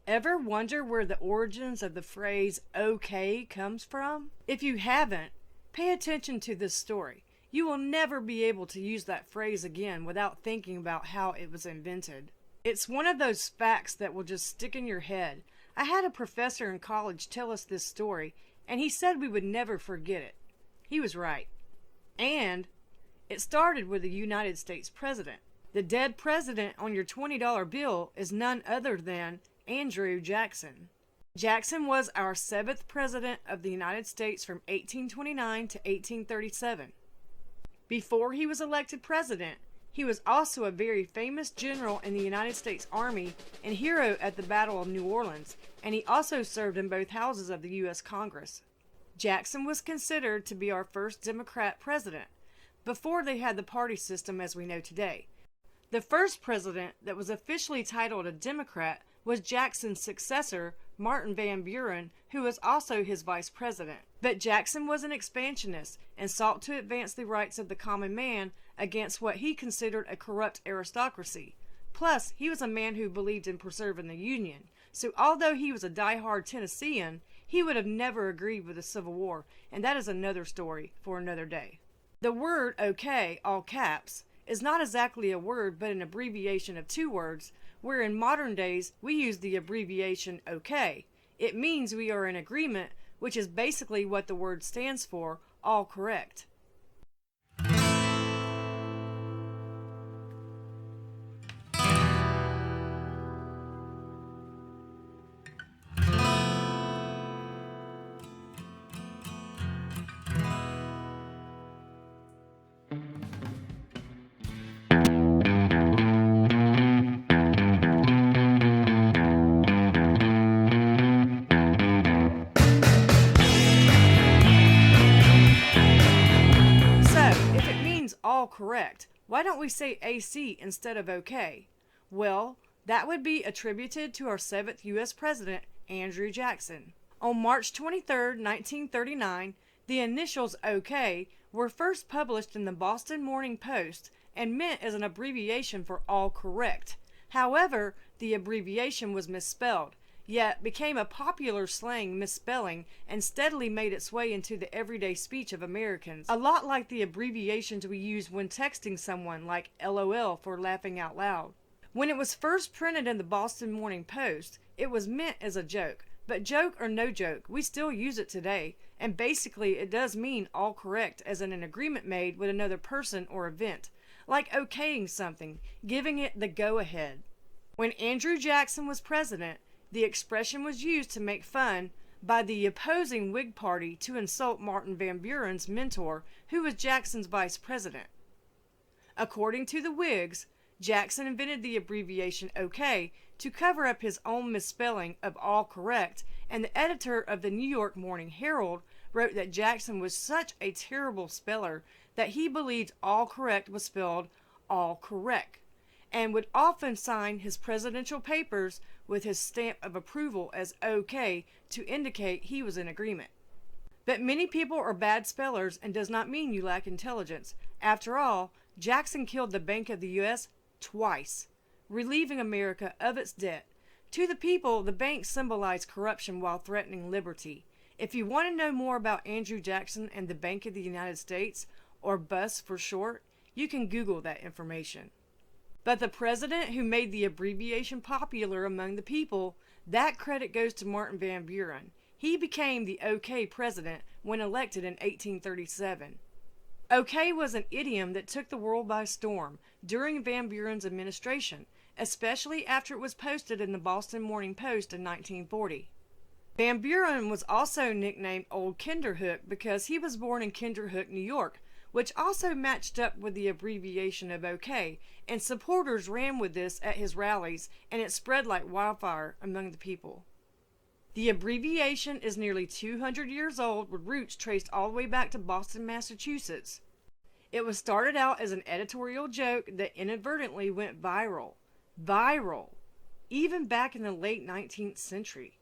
Ever wonder where the origins of the phrase okay comes from? If you haven't, pay attention to this story. You will never be able to use that phrase again without thinking about how it was invented. It's one of those facts that will just stick in your head. I had a professor in college tell us this story, and he said we would never forget it. He was right. And it started with the United States president. The dead president on your $20 bill is none other than Andrew Jackson. Jackson was our 7th president of the United States from 1829 to 1837. Before he was elected president, he was also a very famous general in the United States Army and hero at the Battle of New Orleans, and he also served in both houses of the U.S. Congress. Jackson was considered to be our first Democrat president, before they had the party system as we know today. The first president that was officially titled a Democrat was Jackson's successor, Martin Van Buren, who was also his vice president. But Jackson was an expansionist and sought to advance the rights of the common man against what he considered a corrupt aristocracy. Plus, he was a man who believed in preserving the Union. So although he was a die-hard Tennessean, he would have never agreed with the Civil War, and that is another story for another day. The word okay, all caps, is not exactly a word but an abbreviation of 2 words, where in modern days we use the abbreviation okay. It means we are in agreement, which is basically what the word stands for, all correct. All correct. Why don't we say AC instead of OK? Well, that would be attributed to our 7th U.S. President, Andrew Jackson. On March 23, 1939, the initials OK were first published in the Boston Morning Post and meant as an abbreviation for all correct. However, the abbreviation was misspelled, yet became a popular slang misspelling and steadily made its way into the everyday speech of Americans, a lot like the abbreviations we use when texting someone, like LOL for laughing out loud. When it was first printed in the Boston Morning Post, it was meant as a joke, but joke or no joke, we still use it today, and basically it does mean all correct as in an agreement made with another person or event, like okaying something, giving it the go-ahead. When Andrew Jackson was president, the expression was used to make fun by the opposing Whig Party to insult Martin Van Buren's mentor, who was Jackson's vice president. According to the Whigs, Jackson invented the abbreviation OK to cover up his own misspelling of all correct, and the editor of the New York Morning Herald wrote that Jackson was such a terrible speller that he believed all correct was spelled all correct, and would often sign his presidential papers with his stamp of approval as OK to indicate he was in agreement. But many people are bad spellers and does not mean you lack intelligence. After all, Jackson killed the Bank of the U.S. twice, relieving America of its debt. To the people, the bank symbolized corruption while threatening liberty. If you want to know more about Andrew Jackson and the Bank of the United States, or BUS for short, you can Google that information. But the president who made the abbreviation popular among the people, that credit goes to Martin Van Buren. He became the OK president when elected in 1837. OK was an idiom that took the world by storm during Van Buren's administration, especially after it was posted in the Boston Morning Post in 1940. Van Buren was also nicknamed Old Kinderhook because he was born in Kinderhook, New York, which also matched up with the abbreviation of OK, and supporters ran with this at his rallies, and it spread like wildfire among the people. The abbreviation is nearly 200 years old, with roots traced all the way back to Boston, Massachusetts. It was started out as an editorial joke that inadvertently went viral. Viral! Even back in the late 19th century.